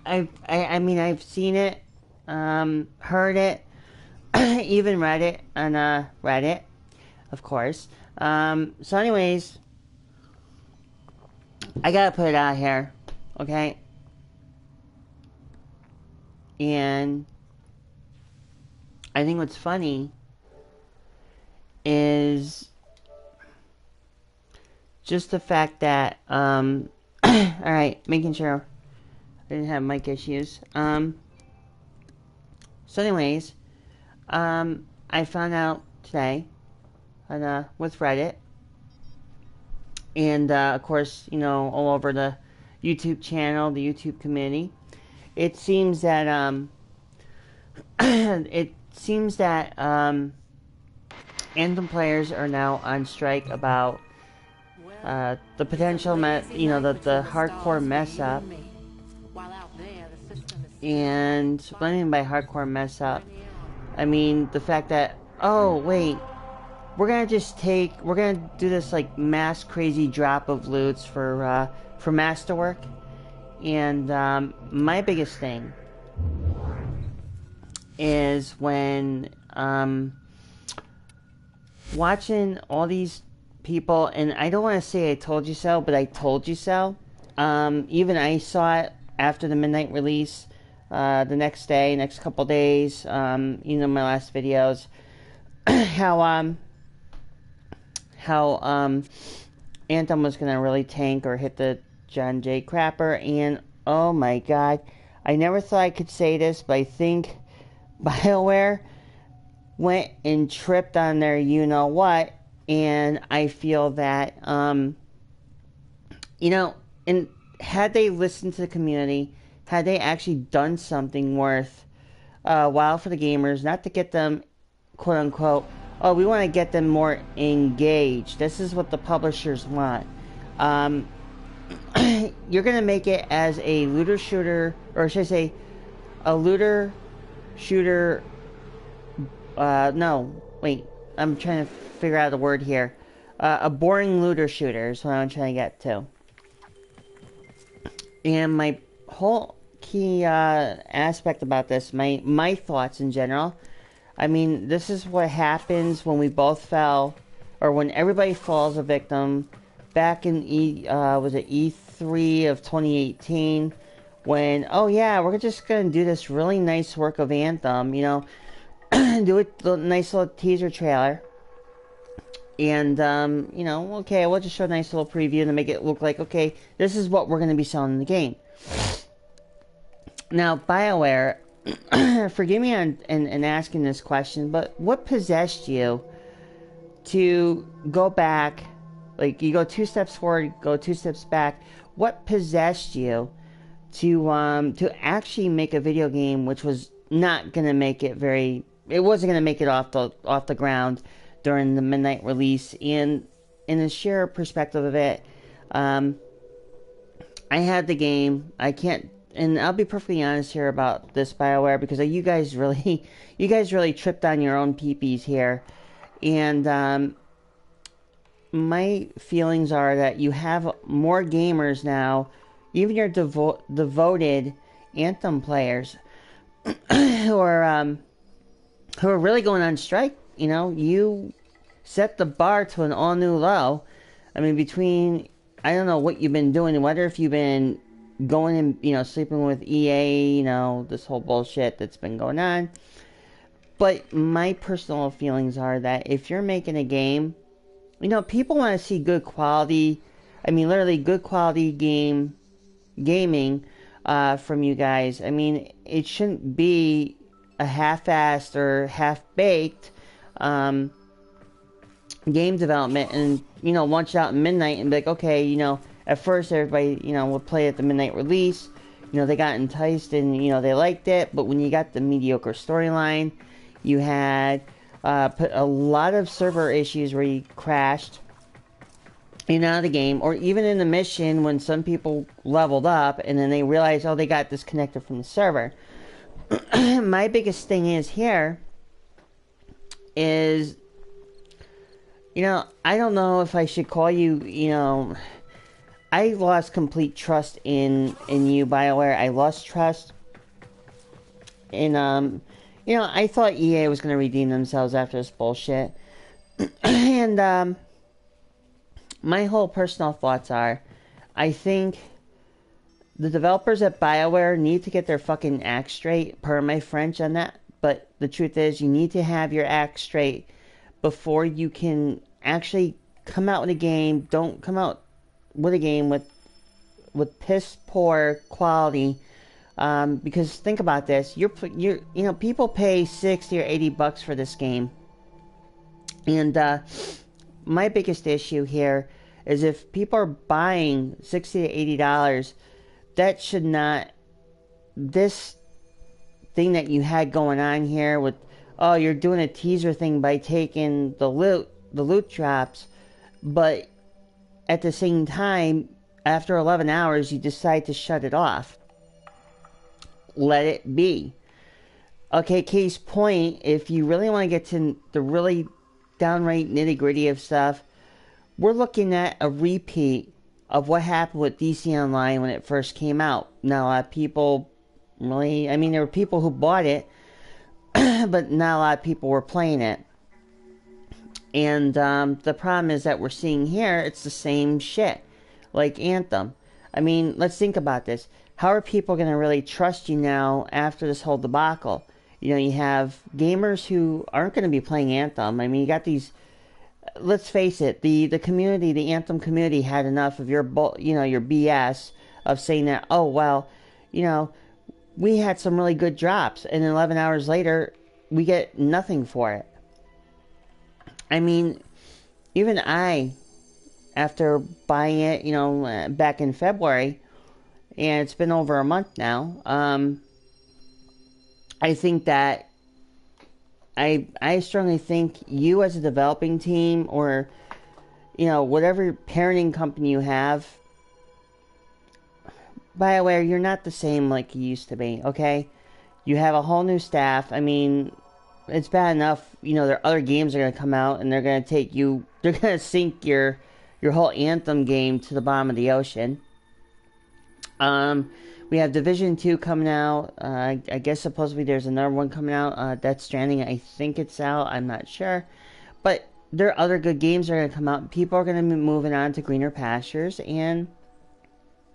I mean, I've seen it, heard it, even read it on Reddit, of course. So anyways, I gotta put it out here, okay? And I think what's funny is just the fact that, alright, making sure I didn't have mic issues. So anyways, I found out today on, with Reddit, and of course, you know, all over the YouTube channel, the YouTube community. It seems that Anthem players are now on strike about the potential, the hardcore mess up. And what I mean by hardcore mess up, I mean the fact that, oh wait, we're gonna do this like mass crazy drop of loots for masterwork. And my biggest thing is when watching all these people, and I don't want to say I told you so, but I told you so. Even I saw it after the midnight release, the next day, next couple days. My last videos, how Anthem was gonna really tank or hit the John J. Crapper, and oh my god, I never thought I could say this, but I think BioWare went and tripped on their you-know-what, and I feel that, and had they listened to the community, had they actually done something worth while for the gamers, not to get them, quote-unquote, oh, we want to get them more engaged. This is what the publishers want. You're going to make it as a looter shooter, or should I say, a looter shooter, no, wait, I'm trying to figure out the word here. A boring looter shooter is what I'm trying to get to. And my whole key aspect about this, my thoughts in general, I mean, this is what happens when we both fell, or when everybody falls a victim, back in E3 of 2018, when, oh yeah, we're just going to do this really nice work of Anthem, do a nice little teaser trailer, and, okay, we'll just show a nice little preview to make it look like, okay, this is what we're going to be selling in the game. Now, BioWare, forgive me in asking this question, but what possessed you to go back, like you go 2 steps forward, go 2 steps back? What possessed you to actually make a video game which was not going to make it it wasn't going to make it off the ground during the midnight release? And in the sheer perspective of it, I had the game. I can't, and I'll be perfectly honest here about this, BioWare, because you guys really tripped on your own peepees here. And my feelings are that you have more gamers now, even your devoted Anthem players, who are really going on strike. You set the bar to an all new low. I mean, I don't know what you've been doing, whether if you've been going and, sleeping with EA, this whole bullshit that's been going on. But my personal feelings are that if you're making a game, people want to see good quality, I mean, literally good quality gaming from you guys. I mean, it shouldn't be a half-assed or half-baked game development, and launch it out at midnight and be like, okay, at first everybody would play at the midnight release, they got enticed and they liked it, but when you got the mediocre storyline, you had put a lot of server issues where you crashed in and out of the game, or even in the mission when some people leveled up and then they realized, oh, they got disconnected from the server. My biggest thing is here is, I don't know if I should call you, I lost complete trust in you, BioWare. I lost trust in you know, I thought EA was gonna redeem themselves after this bullshit. And my whole personal thoughts are, I think the developers at BioWare need to get their fucking act straight, per my French on that. But the truth is, you need to have your act straight before you can actually come out with a game. Don't come out with a game with piss poor quality. Because think about this, you know, people pay $60 or $80 for this game, and my biggest issue here is if people are buying $60 to $80, that should not, this thing that you had going on here with, oh, you're doing a teaser thing by taking the loot drops, but at the same time, after 11 hours, you decide to shut it off. Let it be. Okay, case point, if you really want to get to the really downright nitty-gritty of stuff, we're looking at a repeat of what happened with DC Online when it first came out. Now, a lot of people really, I mean, there were people who bought it, but not a lot of people were playing it. And the problem is that we're seeing here, it's the same shit, like Anthem. I mean, let's think about this. How are people going to really trust you now after this whole debacle? You know, you have gamers who aren't going to be playing Anthem. I mean, you got these, let's face it, the community, the Anthem community had enough of your, you know, your BS of saying that, oh, well, you know, we had some really good drops, and 11 hours later, we get nothing for it. I mean, even I, after buying it, you know, back in February, and it's been over a month now, I think that I strongly think you as a developing team, or, you know, whatever parenting company you have, BioWare, you're not the same like you used to be, okay? You have a whole new staff. I mean, it's bad enough, you know, there are other games are going to come out and they're going to take you, they're going to sink your whole Anthem game to the bottom of the ocean. We have Division 2 coming out. I guess supposedly there's another one coming out. Death Stranding, I think it's out. I'm not sure. But there are other good games that are going to come out. People are going to be moving on to greener pastures. And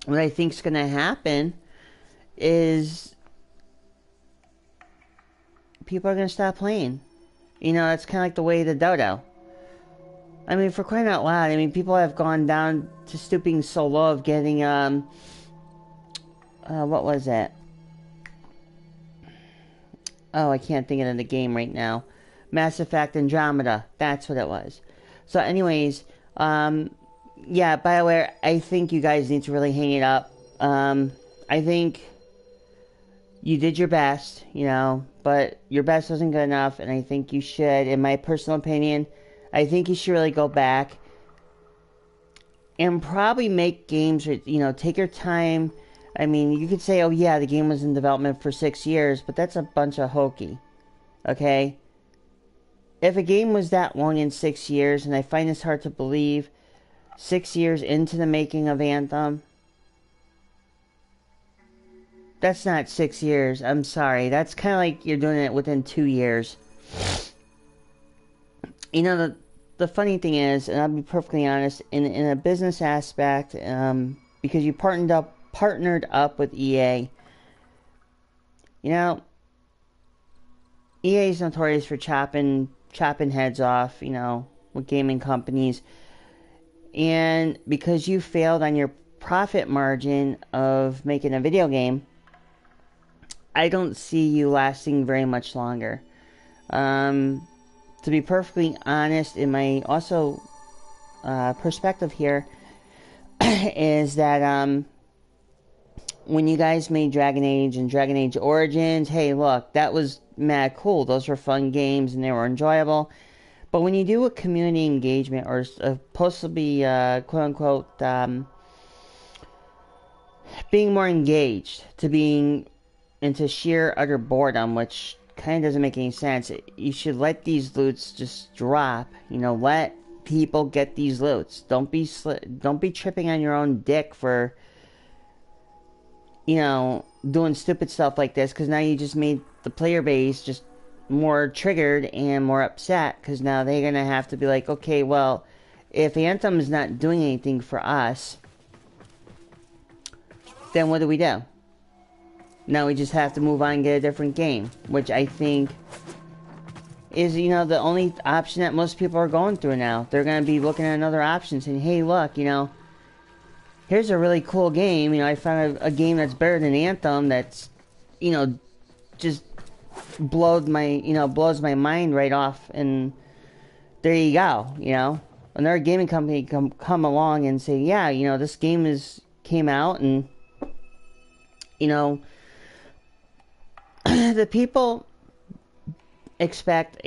what I think is going to happen is people are going to stop playing. You know, it's kind of like the way of the dodo. I mean, for crying out loud, I mean, people have gone down to stooping so low of getting, what was it? Oh, I can't think of the game right now. Mass Effect Andromeda. That's what it was. So anyways, yeah, BioWare, I think you guys need to really hang it up. I think you did your best, you know, but your best wasn't good enough, and I think you should, in my personal opinion, I think you should really go back and probably make games, you know, take your time. I mean, you could say, oh yeah, the game was in development for 6 years, but that's a bunch of hokey, okay? If a game was that long in 6 years, and I find this hard to believe, 6 years into the making of Anthem, that's not 6 years. I'm sorry. That's kind of like you're doing it within 2 years. You know, the funny thing is, and I'll be perfectly honest, in a business aspect, because you partnered up with EA, you know, EA is notorious for chopping heads off, you know, with gaming companies. And because you failed on your profit margin of making a video game, I don't see you lasting very much longer. To be perfectly honest, in my also perspective here, is that when you guys made Dragon Age and Dragon Age Origins, hey, look, that was mad cool. Those were fun games and they were enjoyable. But when you do a community engagement, or supposed to be, quote-unquote, being more engaged, to being into sheer utter boredom, which kind of doesn't make any sense. You should let these loots just drop. You know, let people get these loots. Don't be tripping on your own dick for, you know, doing stupid stuff like this, because now you just made the player base just more triggered and more upset, because now they're gonna have to be like, okay, well, if Anthem is not doing anything for us, then what do we do? Now we just have to move on and get a different game, which I think is, you know, the only option that most people are going through now. They're going to be looking at another option saying, hey, look, you know, here's a really cool game. You know, I found a game that's better than Anthem that's, you know, just blows my mind right off, and there you go, you know. Another gaming company come along and say, yeah, you know, this game came out, and, you know, the people expect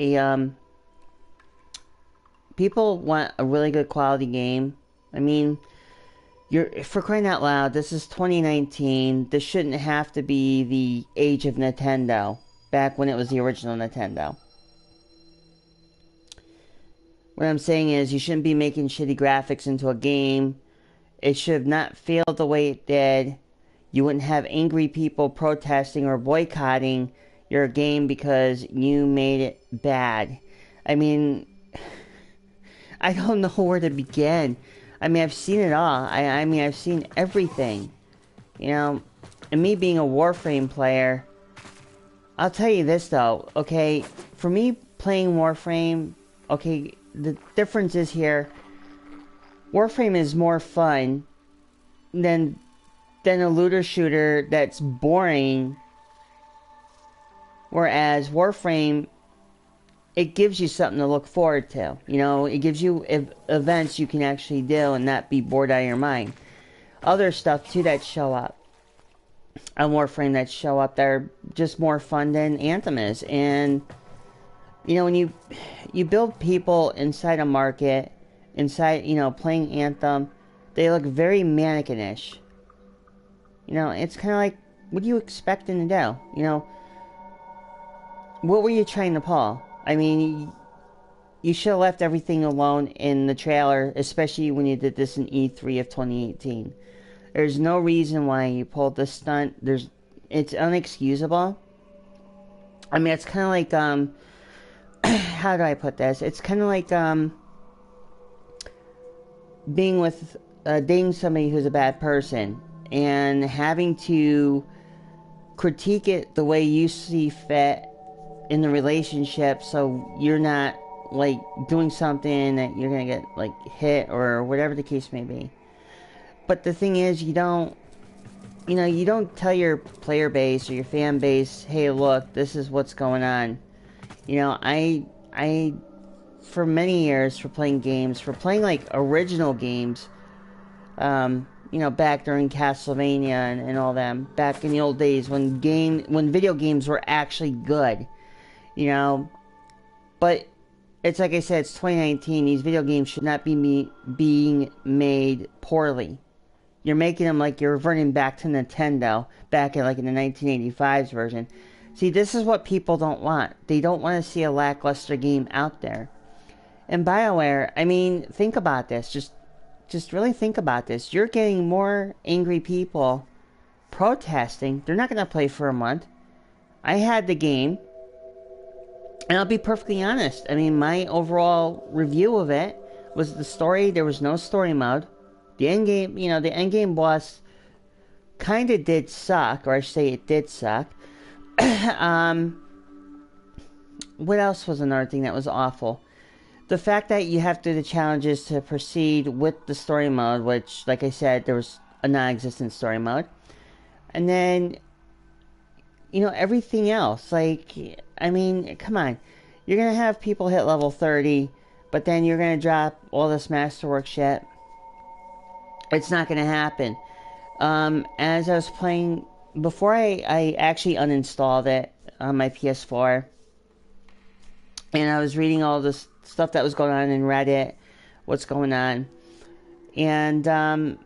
people want a really good quality game. I mean, for crying out loud, this is 2019. This shouldn't have to be the age of Nintendo, back when it was the original Nintendo. What I'm saying is, you shouldn't be making shitty graphics into a game. It should have not failed the way it did. You wouldn't have angry people protesting or boycotting your game because you made it bad. I mean, I don't know where to begin. I mean, I've seen it all. I mean, I've seen everything. You know, and me being a Warframe player, I'll tell you this though, okay? For me playing Warframe, okay, the difference is here, Warframe is more fun than a looter shooter that's boring. Whereas Warframe, it gives you something to look forward to. You know, it gives you events you can actually do and not be bored out of your mind. Other stuff too that show up on Warframe that are just more fun than Anthem is. And, you know, when you build people inside a market, inside, you know, playing Anthem, they look very mannequin-ish. You know, it's kind of like, what are you expecting to do? You know, what were you trying to pull? I mean, you should have left everything alone in the trailer, especially when you did this in E3 of 2018. There's no reason why you pulled this stunt. It's unexcusable. I mean, it's kind of like, how do I put this? It's kind of like, dating somebody who's a bad person and having to critique it the way you see fit in the relationship, so you're not like doing something that you're gonna get like hit or whatever the case may be. But the thing is, you don't tell your player base or your fan base, hey, look, this is what's going on. You know, I for many years, for playing like original games, you know, back during Castlevania and all them, back in the old days when video games were actually good, you know. But it's like I said, it's 2019. These video games should not be being made poorly. You're making them like you're reverting back to Nintendo, back in like in the 1985's version. See, this is what people don't want. They don't want to see a lackluster game out there. And BioWare, I mean, think about this. Just really think about this. You're getting more angry people protesting. They're not going to play for a month. I had the game, and I'll be perfectly honest. I mean, my overall review of it was the story. There was no story mode. The end game, you know, the end game boss kind of did suck, or I should say it did suck. What else was another thing that was awful? The fact that you have to do the challenges to proceed with the story mode, which, like I said, there was a non-existent story mode. And then, you know, everything else. Like, I mean, come on. You're going to have people hit level 30, but then you're going to drop all this masterwork shit. It's not going to happen. As I was playing, before I actually uninstalled it on my PS4, and I was reading all this stuff that was going on in Reddit, what's going on, and I'm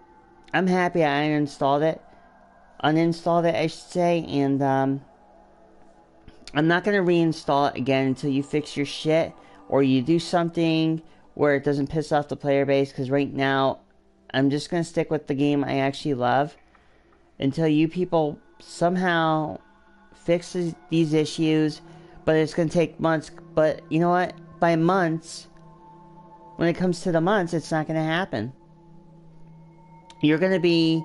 happy I uninstalled it, I should say, and I'm not going to reinstall it again until you fix your shit, or you do something, where it doesn't piss off the player base, because right now I'm just going to stick with the game I actually love until you people somehow fix these issues. But it's going to take months. But you know what? By months, when it comes to the months, it's not going to happen. You're going to be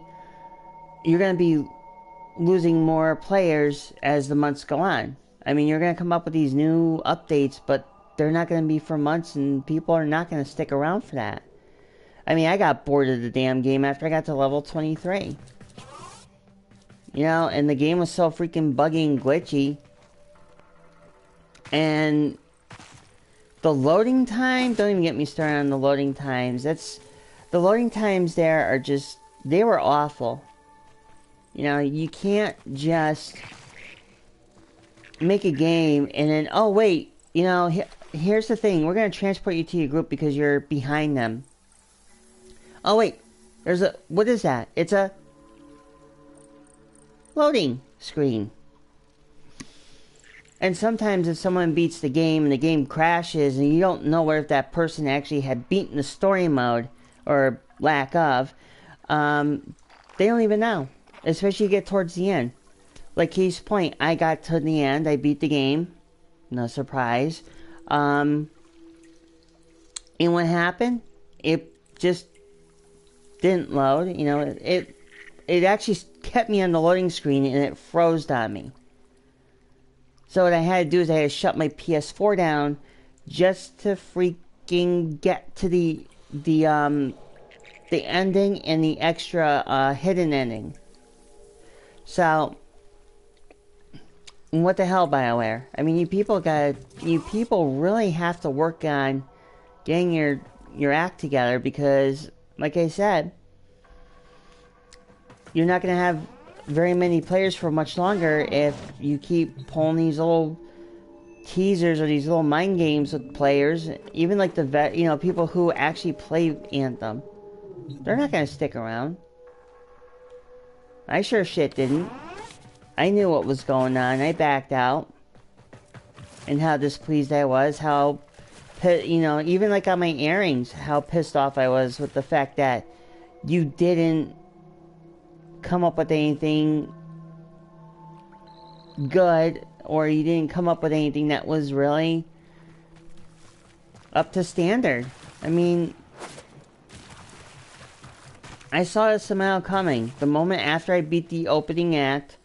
losing more players as the months go on. I mean, you're going to come up with these new updates, but they're not going to be for months, and people are not going to stick around for that. I mean, I got bored of the damn game after I got to level 23. You know, and the game was so freaking buggy and glitchy. And the loading time, don't even get me started on the loading times. The loading times there are just, they were awful. You know, you can't just make a game and then, oh wait, you know, here's the thing, we're going to transport you to your group because you're behind them. Oh wait, what is that? It's a loading screen. And sometimes if someone beats the game and the game crashes and you don't know where that person actually had beaten the story mode, or lack of, they don't even know. Especially you get towards the end. Like case point, I got to the end, I beat the game. No surprise. And what happened? It just didn't load. You know, it actually kept me on the loading screen and it froze on me. So what I had to do is I had to shut my PS4 down just to freaking get to the ending and the extra hidden ending. So what the hell, BioWare? I mean, you people really have to work on getting your act together, because like I said, you're not going to have very many players for much longer if you keep pulling these little teasers or these little mind games with players. Even like the people who actually play Anthem, they're not going to stick around. I sure shit didn't. I knew what was going on. I backed out. And how displeased I was. How, even like on my airings, how pissed off I was with the fact that you didn't come up with anything good, or you didn't come up with anything that was really up to standard. I mean, I saw this somehow coming. The moment after I beat the opening act,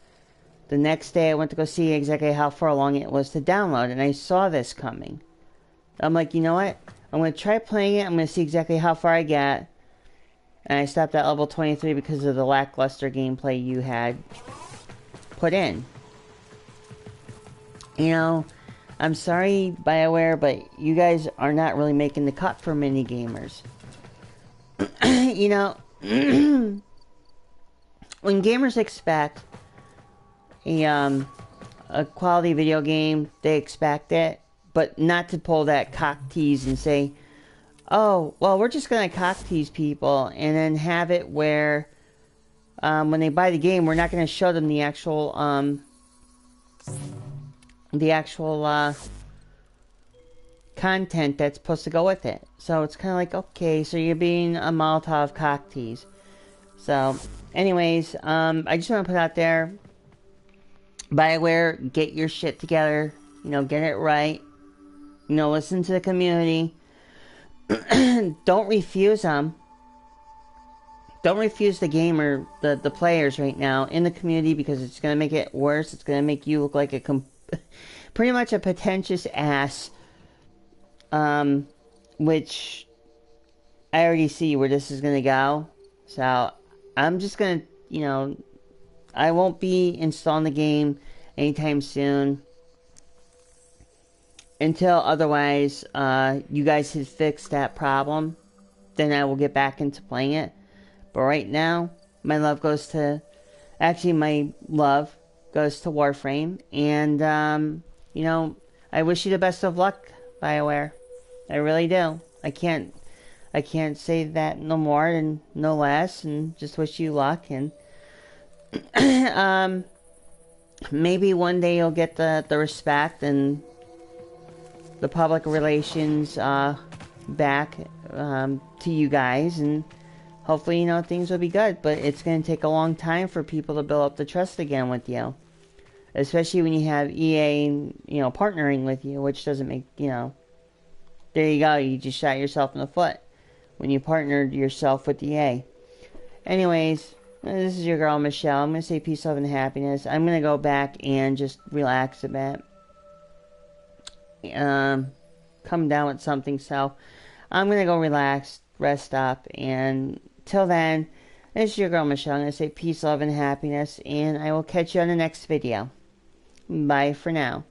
the next day I went to go see exactly how far along it was to download, and I saw this coming. I'm like, you know what? I'm going to try playing it. I'm going to see exactly how far I get. And I stopped at level 23 because of the lackluster gameplay you had put in. You know, I'm sorry, BioWare, but you guys are not really making the cut for mini gamers. You know, when gamers expect a quality video game, they expect it, but not to pull that cock tease and say, oh, well, we're just going to cock tease people, and then have it where when they buy the game, we're not going to show them the actual content that's supposed to go with it. So it's kind of like, okay, so you're being a Molotov cock tease. So, anyways, I just want to put out there, BioWare, get your shit together. You know, get it right. You know, listen to the community. Don't refuse them. Don't refuse the gamer, the players right now in the community, because it's going to make it worse. It's going to make you look like pretty much a pretentious ass. Which I already see where this is going to go. So I'm just going to, you know, I won't be installing the game anytime soon. Until otherwise, you guys have fixed that problem, then I will get back into playing it. But right now, my love goes to Warframe. And, you know, I wish you the best of luck, BioWare. I really do. I can't say that no more and no less, and just wish you luck. And maybe one day you'll get the respect and the public relations back to you guys, and hopefully, things will be good. But it's going to take a long time for people to build up the trust again with you, especially when you have EA, partnering with you, which doesn't make, there you go, you just shot yourself in the foot when you partnered yourself with EA. Anyways, this is your girl Michelle. I'm going to say peace, love, and happiness. I'm going to go back and just relax a bit. Come down with something, so I'm going to go relax, rest up, and till then, this is your girl Michelle. I'm going to say peace, love, and happiness, and I will catch you on the next video. Bye for now.